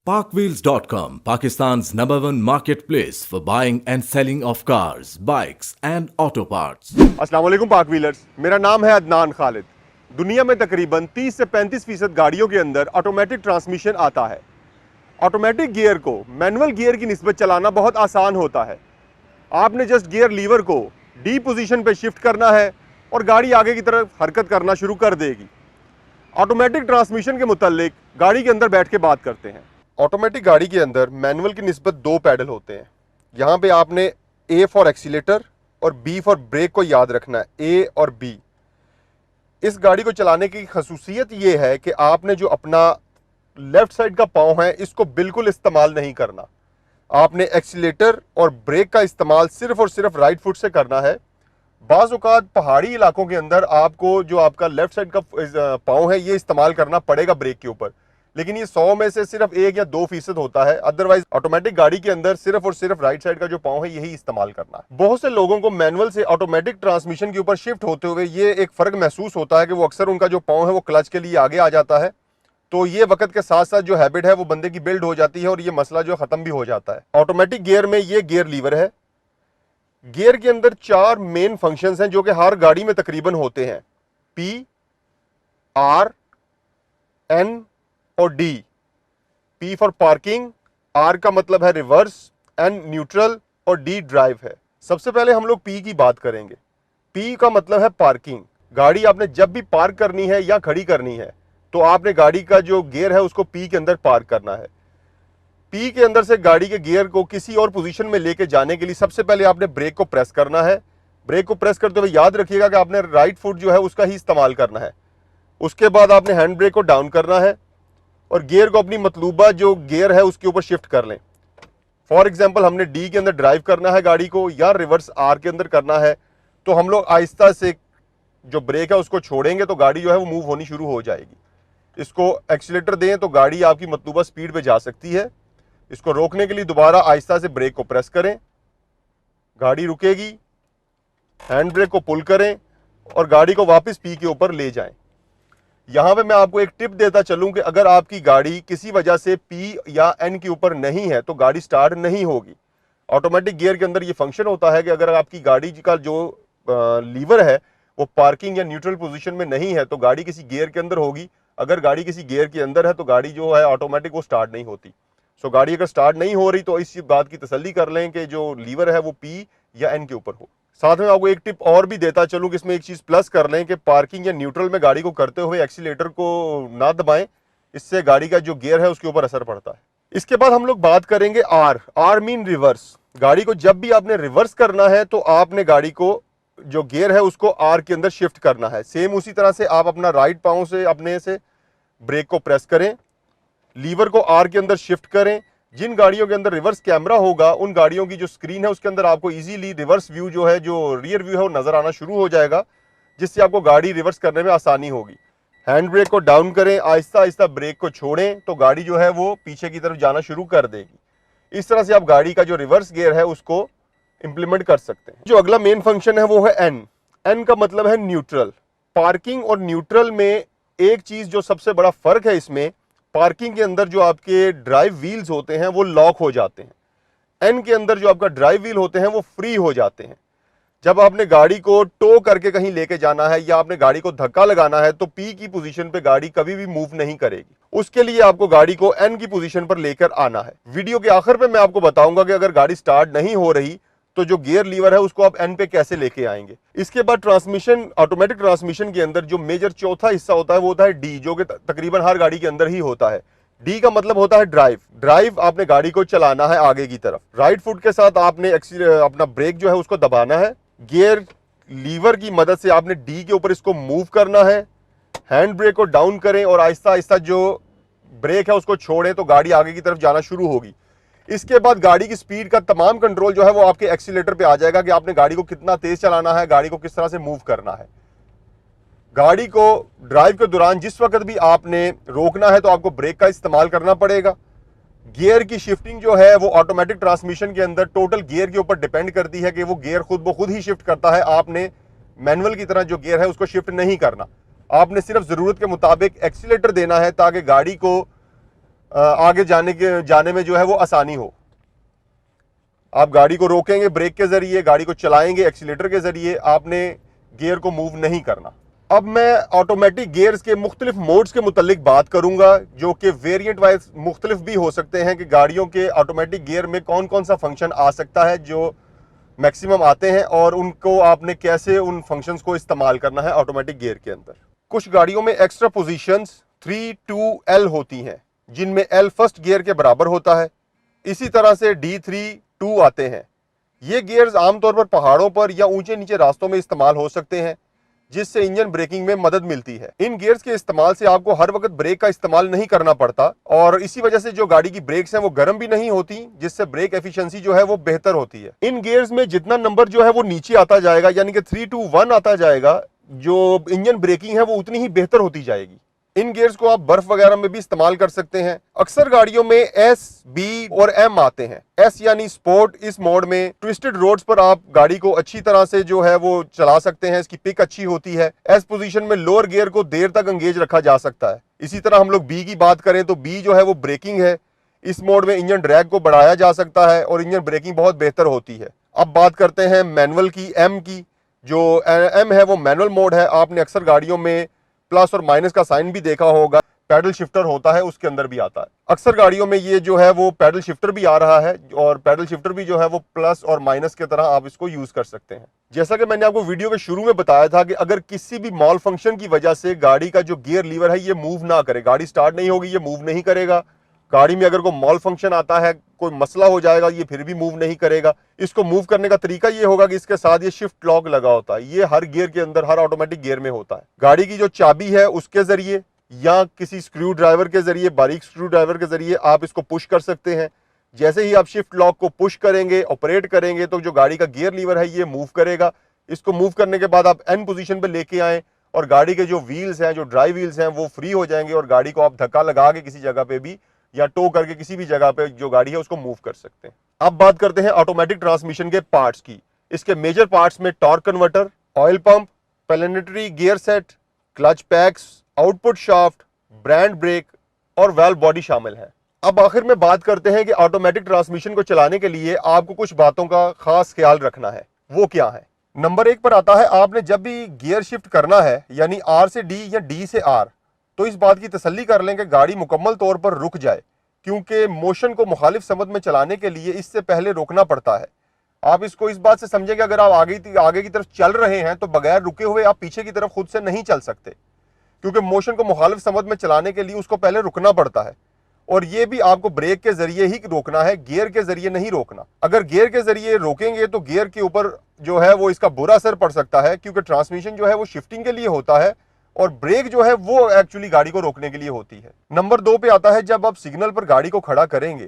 Parkwheels.com, Pakistan's #1 marketplace for buying and selling of cars, bikes and auto parts. अस्सलाम वालेकुम पाक wheelers. मेरा नाम है अदनान खालिद। दुनिया में तकरीबन 30 से 35% गाड़ियों के अंदर ऑटोमेटिक ट्रांसमिशन आता है। ऑटोमेटिक गियर को मैनुअल गियर की निस्बत चलाना बहुत आसान होता है। आपने जस्ट गियर लीवर को डी पोजीशन पे शिफ्ट करना है और गाड़ी आगे की तरफ हरकत करना शुरू कर देगी। ऑटोमेटिक ट्रांसमिशन के मुतालिक गाड़ी के अंदर बैठ के बात करते हैं। ऑटोमेटिक गाड़ी के अंदर मैनुअल की निस्बत 2 पैडल होते हैं। यहाँ पे आपने ए फॉर एक्सीलेटर और बी फॉर ब्रेक को याद रखना है, ए और बी। इस गाड़ी को चलाने की खसूसियत ये है कि आपने जो अपना लेफ्ट साइड का पाँव है इसको बिल्कुल इस्तेमाल नहीं करना। आपने एक्सीलेटर और ब्रेक का इस्तेमाल सिर्फ और सिर्फ राइट फुट से करना है। बाज़ औक़ात पहाड़ी इलाकों के अंदर आपको जो आपका लेफ्ट साइड का पाँव है ये इस्तेमाल करना पड़ेगा ब्रेक के ऊपर, लेकिन ये 100 में से सिर्फ 1 या 2% होता है। अदरवाइज ऑटोमेटिक गाड़ी के अंदर सिर्फ और सिर्फ राइट साइड का जो पाँव है यही इस्तेमाल करना है। बहुत से लोगों को मैनुअल से ऑटोमेटिक ट्रांसमिशन के ऊपर शिफ्ट होते हुए ये एक फ़र्क महसूस होता है कि वो अक्सर उनका जो पाँव है वो क्लच के लिए आगे आ जाता है। तो ये वक्त के साथ साथ जो हैबिट है वो बंदे की बिल्ड हो जाती है और ये मसला जो ख़त्म भी हो जाता है। ऑटोमेटिक गियर में ये गियर लीवर है। गियर के अंदर 4 मेन फंक्शंस हैं जो कि हर गाड़ी में तकरीबन होते हैं, पी, आर, एन और D. P for parking, R का मतलब है रिवर्स, एन न्यूट्रल और डी ड्राइव है। सबसे पहले हम लोग पी की बात करेंगे। पी का मतलब है पार्किंग। गाड़ी आपने जब भी पार्क करनी है या खड़ी करनी है तो आपने गाड़ी का जो गियर है उसको पी के अंदर पार्क करना है। पी के अंदर से गाड़ी के गियर को किसी और पोजीशन में लेके जाने के लिए सबसे पहले आपने ब्रेक को प्रेस करना है। ब्रेक को प्रेस करते हुए याद रखिएगा कि आपने राइट फुट जो है उसका ही इस्तेमाल करना है। उसके बाद आपने हैंड ब्रेक को डाउन करना है और गियर को अपनी मतलूबा जो गियर है उसके ऊपर शिफ्ट कर लें। फॉर एग्जांपल हमने डी के अंदर ड्राइव करना है गाड़ी को या रिवर्स आर के अंदर करना है, तो हम लोग आहिस्ता से जो ब्रेक है उसको छोड़ेंगे तो गाड़ी जो है वो मूव होनी शुरू हो जाएगी। इसको एक्सीलेटर दें तो गाड़ी आपकी मतलूबा स्पीड पे जा सकती है। इसको रोकने के लिए दोबारा आहिस्ता से ब्रेक को प्रेस करें, गाड़ी रुकेगी। हैंड ब्रेक को पुल करें और गाड़ी को वापस पी के ऊपर ले जाएं। यहाँ पे मैं आपको एक टिप देता चलूं कि अगर आपकी गाड़ी किसी वजह से पी या एन के ऊपर नहीं है तो गाड़ी स्टार्ट नहीं होगी। ऑटोमेटिक गियर के अंदर ये फंक्शन होता है कि अगर आपकी गाड़ी का जो लीवर है वो पार्किंग या न्यूट्रल पोजीशन में नहीं है तो गाड़ी किसी गियर के अंदर होगी। अगर गाड़ी किसी गियर के अंदर है तो गाड़ी जो है ऑटोमेटिक वो स्टार्ट नहीं होती। सो गाड़ी अगर स्टार्ट नहीं हो रही तो इस बात की तसल्ली कर लें कि जो लीवर है वो पी या एन के ऊपर हो। साथ में आपको एक टिप और भी देता चलूं कि इसमें एक चीज़ प्लस कर लें कि पार्किंग या न्यूट्रल में गाड़ी को करते हुए एक्सीलेटर को ना दबाएं, इससे गाड़ी का जो गियर है उसके ऊपर असर पड़ता है। इसके बाद हम लोग बात करेंगे आर। Are mean reverse. गाड़ी को जब भी आपने रिवर्स करना है तो आपने गाड़ी को जो गियर है उसको आर के अंदर शिफ्ट करना है। सेम उसी तरह से आप अपना राइट पाँव से अपने से ब्रेक को प्रेस करें, लीवर को आर के अंदर शिफ्ट करें। जिन गाड़ियों के अंदर रिवर्स कैमरा होगा उन गाड़ियों की जो स्क्रीन है उसके अंदर आपको इजीली रिवर्स व्यू जो है, जो रियर व्यू है वो नजर आना शुरू हो जाएगा, जिससे आपको गाड़ी रिवर्स करने में आसानी होगी। हैंड ब्रेक को डाउन करें, आहिस्ता आहिस्ता ब्रेक को छोड़ें तो गाड़ी जो है वो पीछे की तरफ जाना शुरू कर देगी। इस तरह से आप गाड़ी का जो रिवर्स गियर है उसको इंप्लीमेंट कर सकते हैं। जो अगला मेन फंक्शन है वो है एन। एन का मतलब है न्यूट्रल। पार्किंग और न्यूट्रल में एक चीज जो सबसे बड़ा फर्क है, इसमें पार्किंग के अंदर जो आपके ड्राइव व्हील्स होते हैं वो लॉक हो जाते हैं। एन के अंदर जो आपका ड्राइव व्हील होते हैं वो फ्री हो जाते हैं। जब आपने गाड़ी को टो करके कहीं लेके जाना है या आपने गाड़ी को धक्का लगाना है तो पी की पोजीशन पे गाड़ी कभी भी मूव नहीं करेगी। उसके लिए आपको गाड़ी को एन की पोजीशन पर लेकर आना है। वीडियो के आखिर में मैं आपको बताऊंगा कि अगर गाड़ी स्टार्ट नहीं हो रही तो जो गियर लीवर है उसको आप एन पे कैसे लेके आएंगे। इसके बाद ट्रांसमिशन, ऑटोमेटिक ट्रांसमिशन के अंदर जो मेजर चौथा हिस्सा होता है वो होता है डी, जो कि तकरीबन हर गाड़ी के अंदर ही होता है। डी का मतलब होता है ड्राइव। ड्राइव आपने गाड़ी को चलाना है आगे की तरफ। राइट फुट के साथ आपने अपना ब्रेक जो है उसको दबाना है। गियर लीवर की मदद से आपने डी के ऊपर इसको मूव करना है। हैंड ब्रेक को डाउन करें और आहिस्ता आहिस्ता जो ब्रेक है उसको छोड़ें तो गाड़ी आगे की तरफ जाना शुरू होगी। इसके बाद गाड़ी की स्पीड का तमाम कंट्रोल जो है वो आपके एक्सीलेटर पे आ जाएगा कि आपने गाड़ी को कितना तेज चलाना है, गाड़ी को किस तरह से मूव करना है। गाड़ी को ड्राइव के दौरान जिस वक्त भी आपने रोकना है तो आपको ब्रेक का इस्तेमाल करना पड़ेगा। गियर की शिफ्टिंग जो है वो ऑटोमेटिक ट्रांसमिशन के अंदर टोटल गियर के ऊपर डिपेंड करती है कि वो गियर खुद ब खुद ही शिफ्ट करता है। आपने मैनुअल की तरह जो गियर है उसको शिफ्ट नहीं करना। आपने सिर्फ ज़रूरत के मुताबिक एक्सीलेटर देना है ताकि गाड़ी को आगे जाने में जो है वो आसानी हो। आप गाड़ी को रोकेंगे ब्रेक के जरिए, गाड़ी को चलाएंगे एक्सीलेटर के जरिए, आपने गियर को मूव नहीं करना। अब मैं ऑटोमेटिक गियर्स के मुख्तलिफ मोड्स के मुतालिक बात करूंगा, जो कि वेरिएंट वाइज मुख्तलिफ भी हो सकते हैं कि गाड़ियों के ऑटोमेटिक गियर में कौन कौन सा फंक्शन आ सकता है जो मैक्सिमम आते हैं, और उनको आपने कैसे उन फंक्शंस को इस्तेमाल करना है ऑटोमेटिक गियर के अंदर। कुछ गाड़ियों में एक्स्ट्रा पोजीशंस 3, 2, L होती हैं, जिनमें L फर्स्ट गियर के बराबर होता है। इसी तरह से D3, 2 आते हैं। ये गियर्स आमतौर पर पहाड़ों पर या ऊंचे नीचे रास्तों में इस्तेमाल हो सकते हैं, जिससे इंजन ब्रेकिंग में मदद मिलती है। इन गियर्स के इस्तेमाल से आपको हर वक्त ब्रेक का इस्तेमाल नहीं करना पड़ता, और इसी वजह से जो गाड़ी की ब्रेक्स हैं वो गर्म भी नहीं होती, जिससे ब्रेक एफिशिएंसी जो है वो बेहतर होती है। इन गियर्स में जितना नंबर जो है वो नीचे आता जाएगा, यानी कि 3, 2, 1 आता जाएगा, जो इंजन ब्रेकिंग है वो उतनी ही बेहतर होती जाएगी। इन गियर्स को आप बर्फ वगैरह में भी इस्तेमाल कर सकते हैं। अक्सर गाड़ियों में S, B और M आते हैं। S यानी स्पोर्ट। इस मोड में ट्विस्टेड रोड्स पर आप गाड़ी को अच्छी तरह से जो है वो चला सकते हैं, इसकी पिक अच्छी होती है। S पोजीशन में लोअर गियर को देर तक एंगेज रखा जा सकता है। इसी तरह हम लोग B की बात करें तो B जो है वो ब्रेकिंग है। इस मोड में इंजन ड्रैग को बढ़ाया जा सकता है और इंजन ब्रेकिंग बहुत बेहतर होती है। अब बात करते हैं मैनुअल की, M की। जो M है वो मैनुअल मोड है। आपने अक्सर गाड़ियों में प्लस और माइनस का साइन भी देखा होगा, पैडल शिफ्टर होता है, उसके अंदर भी आता है। अक्सर गाड़ियों में ये जो है वो पैडल शिफ्टर भी आ रहा है, और पैडल शिफ्टर भी जो है वो प्लस और माइनस के तरह आप इसको यूज कर सकते हैं। जैसा कि मैंने आपको वीडियो के शुरू में बताया था कि अगर किसी भी मॉल फंक्शन की वजह से गाड़ी का जो गियर लीवर है ये मूव ना करे, गाड़ी स्टार्ट नहीं होगी, ये मूव नहीं करेगा। गाड़ी में अगर कोई मॉल फंक्शन आता है, कोई मसला हो जाएगा, ये फिर भी मूव नहीं करेगा। इसको मूव करने का तरीका ये होगा कि इसके साथ ये शिफ्ट लॉक लगा होता है। ये हर गियर के अंदर, हर ऑटोमेटिक गियर में होता है। गाड़ी की जो चाबी है उसके जरिए या किसी स्क्रू ड्राइवर के जरिए, बारीक स्क्रू ड्राइवर के जरिए आप इसको पुश कर सकते हैं। जैसे ही आप शिफ्ट लॉक को पुश करेंगे, ऑपरेट करेंगे, तो जो गाड़ी का गियर लीवर है ये मूव करेगा। इसको मूव करने के बाद आप N पोजीशन पे लेके आए और गाड़ी के जो व्हील्स हैं, जो ड्राइव व्हील्स हैं, वो फ्री हो जाएंगे और गाड़ी को आप धक्का लगा के किसी जगह पे भी या टो करके किसी भी जगह पे जो गाड़ी है उसको मूव कर सकते हैं। अब बात करते हैं ऑटोमेटिक ट्रांसमिशन के पार्ट्स की। इसके मेजर पार्ट्स में torque converter, oil pump, planetary gear set, clutch packs, output shaft, brand brake और वाल्व बॉडी शामिल है। अब आखिर में बात करते हैं कि ऑटोमेटिक ट्रांसमिशन को चलाने के लिए आपको कुछ बातों का खास ख्याल रखना है। वो क्या है? नंबर 1 पर आता है, आपने जब भी गियर शिफ्ट करना है, यानी R से D या D से R, तो इस बात की तसल्ली कर लें कि गाड़ी मुकम्मल तौर पर रुक जाए, क्योंकि मोशन को मुखालिफ समत में चलाने के लिए इससे पहले रोकना पड़ता है। आप इसको इस बात से समझें कि अगर आप आगे की तरफ चल रहे हैं तो बगैर रुके हुए आप पीछे की तरफ खुद से नहीं चल सकते, क्योंकि मोशन को मुखालिफ समत में चलाने के लिए उसको पहले रुकना पड़ता है। और ये भी आपको ब्रेक के जरिए ही रोकना है, गियर के जरिए नहीं रोकना। अगर गियर के जरिए रोकेंगे तो गियर के ऊपर जो है वो इसका बुरा असर पड़ सकता है, क्योंकि ट्रांसमिशन जो है वो शिफ्टिंग के लिए होता है और ब्रेक जो है वो एक्चुअली गाड़ी को रोकने के लिए होती है। नंबर 2 पे आता है, जब आप सिग्नल पर गाड़ी को खड़ा करेंगे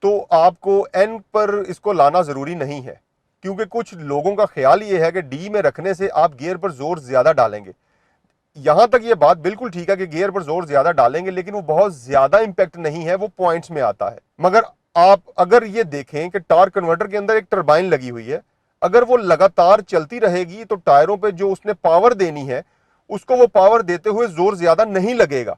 तो आपको N पर इसको लाना जरूरी नहीं है, क्योंकि कुछ लोगों का ख्याल ये है कि D में रखने से आप गियर पर जोर ज्यादा डालेंगे। यहां तक ये बात बिल्कुल ठीक है कि गियर पर जोर ज्यादा डालेंगे, लेकिन वो बहुत ज्यादा इंपैक्ट नहीं है, वो पॉइंट्स में आता है। मगर आप अगर ये देखें कि टॉर्क कन्वर्टर के अंदर एक टरबाइन लगी हुई है, अगर वो लगातार चलती रहेगी तो टायरों पे जो उसने पावर देनी है उसको वो पावर देते हुए जोर ज्यादा नहीं लगेगा।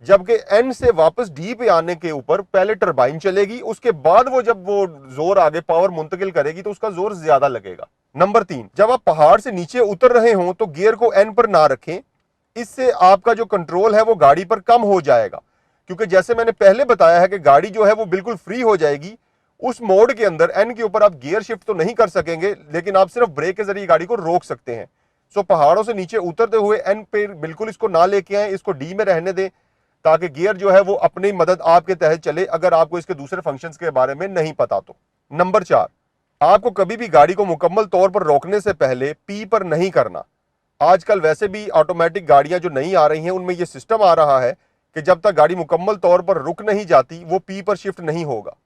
जबकि N से वापस D पे आने के ऊपर पहले टरबाइन चलेगी, उसके बाद वो जब वो जोर आगे पावर मुंतकिल करेगी तो उसका जोर ज्यादा लगेगा। नंबर 3, जब आप पहाड़ से नीचे उतर रहे हो तो गियर को N पर ना रखें, इससे आपका जो कंट्रोल है वो गाड़ी पर कम हो जाएगा, क्योंकि जैसे मैंने पहले बताया है कि गाड़ी जो है वो बिल्कुल फ्री हो जाएगी। उस मोड के अंदर N के ऊपर आप गियर शिफ्ट तो नहीं कर सकेंगे, लेकिन आप सिर्फ ब्रेक के जरिए गाड़ी को रोक सकते हैं। सो पहाड़ों से नीचे उतरते हुए N पे बिल्कुल इसको ना लेके आए, इसको D में रहने दें, ताकि गियर जो है वो अपनी मदद आपके तहत चले, अगर आपको इसके दूसरे फंक्शंस के बारे में नहीं पता तो। नंबर 4, आपको कभी भी गाड़ी को मुकम्मल तौर पर रोकने से पहले P पर नहीं करना। आजकल वैसे भी ऑटोमेटिक गाड़ियां जो नई आ रही हैं उनमें यह सिस्टम आ रहा है कि जब तक गाड़ी मुकम्मल तौर पर रुक नहीं जाती वो P पर शिफ्ट नहीं होगा।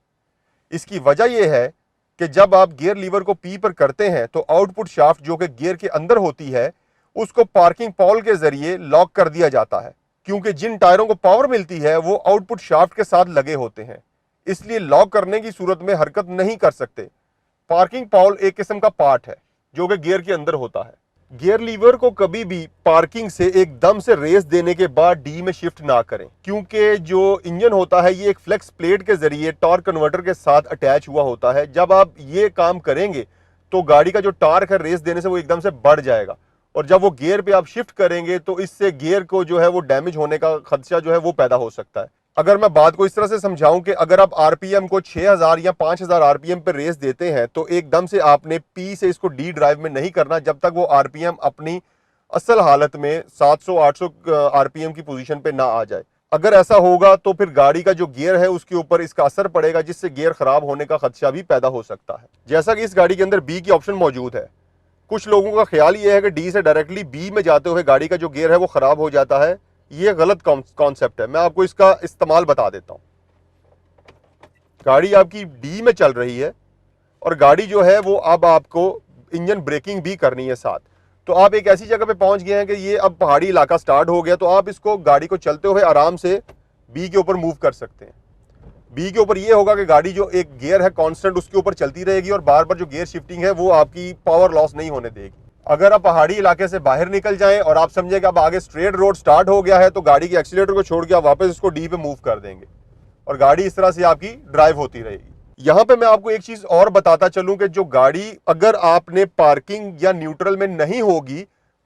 इसकी वजह यह है कि जब आप गियर लीवर को P पर करते हैं तो आउटपुट शाफ्ट जो कि गियर के अंदर होती है उसको पार्किंग पॉल के जरिए लॉक कर दिया जाता है, क्योंकि जिन टायरों को पावर मिलती है वो आउटपुट शाफ्ट के साथ लगे होते हैं, इसलिए लॉक करने की सूरत में हरकत नहीं कर सकते। पार्किंग पॉल एक किस्म का पार्ट है जो कि गियर के अंदर होता है। गियर लीवर को कभी भी पार्किंग से एकदम से रेस देने के बाद डी में शिफ्ट ना करें, क्योंकि जो इंजन होता है ये एक फ्लेक्स प्लेट के जरिए टॉर्क कन्वर्टर के साथ अटैच हुआ होता है। जब आप ये काम करेंगे तो गाड़ी का जो टॉर्क है रेस देने से वो एकदम से बढ़ जाएगा, और जब वो गियर पे आप शिफ्ट करेंगे तो इससे गियर को जो है वो डैमेज होने का खदशा जो है वो पैदा हो सकता है। अगर मैं बात को इस तरह से समझाऊं कि अगर आप आरपीएम को 6000 या 5000 आरपीएम पर रेस देते हैं तो एकदम से आपने पी से इसको डी ड्राइव में नहीं करना जब तक वो आरपीएम अपनी असल हालत में 700-800 आरपीएम की पोजीशन पे ना आ जाए। अगर ऐसा होगा तो फिर गाड़ी का जो गियर है उसके ऊपर इसका असर पड़ेगा, जिससे गियर खराब होने का खदशा भी पैदा हो सकता है। जैसा कि इस गाड़ी के अंदर बी की ऑप्शन मौजूद है, कुछ लोगों का ख्याल ये है कि डी से डायरेक्टली बी में जाते हुए गाड़ी का जो गियर है वो खराब हो जाता है। ये गलत कॉन्सेप्ट है। मैं आपको इसका इस्तेमाल बता देता हूं। गाड़ी आपकी डी में चल रही है और गाड़ी जो है वो अब आपको इंजन ब्रेकिंग भी करनी है साथ, तो आप एक ऐसी जगह पे पहुंच गए हैं कि ये अब पहाड़ी इलाका स्टार्ट हो गया, तो आप इसको गाड़ी को चलते हुए आराम से बी के ऊपर मूव कर सकते हैं। बी के ऊपर ये होगा कि गाड़ी जो एक गियर है कांस्टेंट उसके ऊपर चलती रहेगी और बार बार जो गियर शिफ्टिंग है वो आपकी पावर लॉस नहीं होने देगी। अगर आप पहाड़ी इलाके से बाहर निकल जाएं और आप समझे कि अब आगे स्ट्रेट रोड स्टार्ट हो गया है तो गाड़ी के एक्सीलेटर को छोड़ के आप वापस इसको डी पे मूव कर देंगे और गाड़ी इस तरह से आपकी ड्राइव होती रहेगी। यहां पे मैं आपको एक चीज और बताता चलूं कि जो गाड़ी अगर आपने पार्किंग या न्यूट्रल में नहीं होगी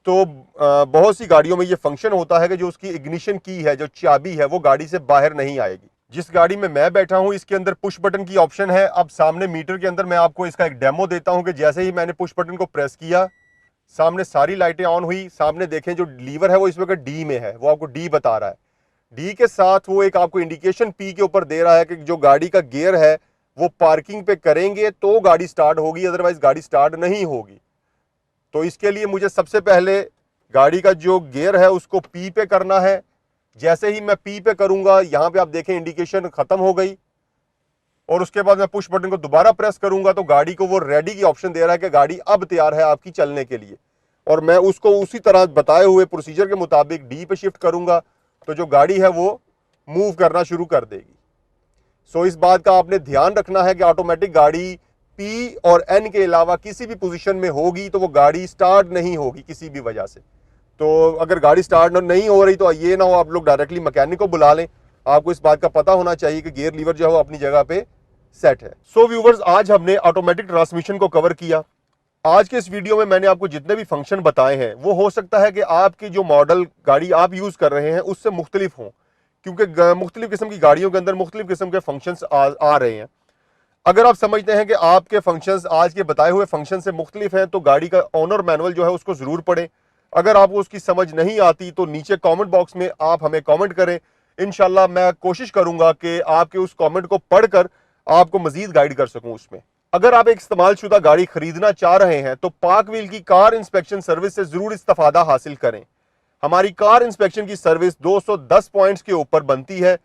तो बहुत सी गाड़ियों में ये फंक्शन होता है कि जो उसकी इग्निशन की है, जो चाबी है, वो गाड़ी से बाहर नहीं आएगी। जिस गाड़ी में मैं बैठा हूं इसके अंदर पुश बटन की ऑप्शन है। अब सामने मीटर के अंदर मैं आपको इसका एक डेमो देता हूं कि जैसे ही मैंने पुश बटन को प्रेस किया सामने सारी लाइटें ऑन हुई। सामने देखें जो लीवर है वो इस वक्त डी में है, वो आपको डी बता रहा है। डी के साथ वो एक आपको इंडिकेशन पी के ऊपर दे रहा है कि जो गाड़ी का गियर है वो पार्किंग पे करेंगे तो गाड़ी स्टार्ट होगी, अदरवाइज गाड़ी स्टार्ट नहीं होगी। तो इसके लिए मुझे सबसे पहले गाड़ी का जो गियर है उसको पी पे करना है। जैसे ही मैं पी पे करूंगा यहां पे आप देखें इंडिकेशन खत्म हो गई और उसके बाद मैं पुश बटन को दोबारा प्रेस करूंगा तो गाड़ी को वो रेडी की ऑप्शन दे रहा है कि गाड़ी अब तैयार है आपकी चलने के लिए, और मैं उसको उसी तरह बताए हुए प्रोसीजर के मुताबिक डी पे शिफ्ट करूंगा तो जो गाड़ी है वो मूव करना शुरू कर देगी। सो इस बात का आपने ध्यान रखना है कि ऑटोमेटिक गाड़ी पी और एन के अलावा किसी भी पोजीशन में होगी तो वो गाड़ी स्टार्ट नहीं होगी किसी भी वजह से। तो अगर गाड़ी स्टार्ट नहीं हो रही तो ये ना हो आप लोग डायरेक्टली मैकेनिक को बुला लें। आपको इस बात का पता होना चाहिए कि गियर लीवर जो है वो अपनी जगह पे सेट है। सो व्यूवर्स, आज हमने ऑटोमेटिक ट्रांसमिशन को कवर किया। आज के इस वीडियो में मैंने आपको जितने भी फंक्शन बताए हैं वो हो सकता है कि आपकी जो मॉडल गाड़ी आप यूज कर रहे हैं उससे मुख्तलिफ हों, क्योंकि मुख्तलिफ किस्म की गाड़ियों के अंदर मुख्तलिफ किस्म के फंक्शंस आ रहे हैं। अगर आप समझते हैं कि आपके फंक्शंस आज के बताए हुए फंक्शन से मुख्तलिफ हैं तो गाड़ी का ऑनर मैनुअल जो है उसको जरूर पढ़ें। अगर आपको उसकी समझ नहीं आती तो नीचे कमेंट बॉक्स में आप हमें कमेंट करें। इंशाल्लाह मैं कोशिश करूंगा कि आपके उस कमेंट को पढ़कर आपको मजीद गाइड कर सकूं उसमें। अगर आप एक इस्तेमाल शुदा गाड़ी खरीदना चाह रहे हैं तो पाक व्हील की कार इंस्पेक्शन सर्विस से जरूर इस्तेफादा हासिल करें। हमारी कार इंस्पेक्शन की सर्विस 210 पॉइंट्स के ऊपर बनती है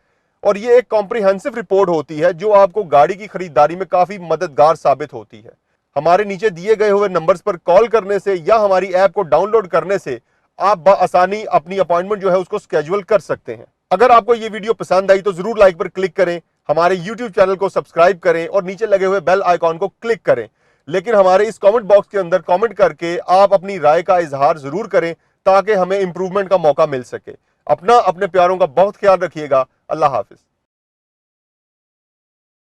और ये एक कॉम्प्रिहेंसिव रिपोर्ट होती है जो आपको गाड़ी की खरीदारी में काफी मददगार साबित होती है। हमारे नीचे दिए गए हुए नंबर्स पर कॉल करने से या हमारी ऐप को डाउनलोड करने से आप बआसानी अपनी अपॉइंटमेंट जो है उसको स्केड्यूल कर सकते हैं। अगर आपको ये वीडियो पसंद आई तो जरूर लाइक पर क्लिक करें, हमारे YouTube चैनल को सब्सक्राइब करें और नीचे लगे हुए बेल आइकॉन को क्लिक करें। लेकिन हमारे इस कमेंट बॉक्स के अंदर कमेंट करके आप अपनी राय का इजहार जरूर करें ताकि हमें इंप्रूवमेंट का मौका मिल सके। अपना अपने प्यारों का बहुत ख्याल रखिएगा। अल्लाह हाफिज।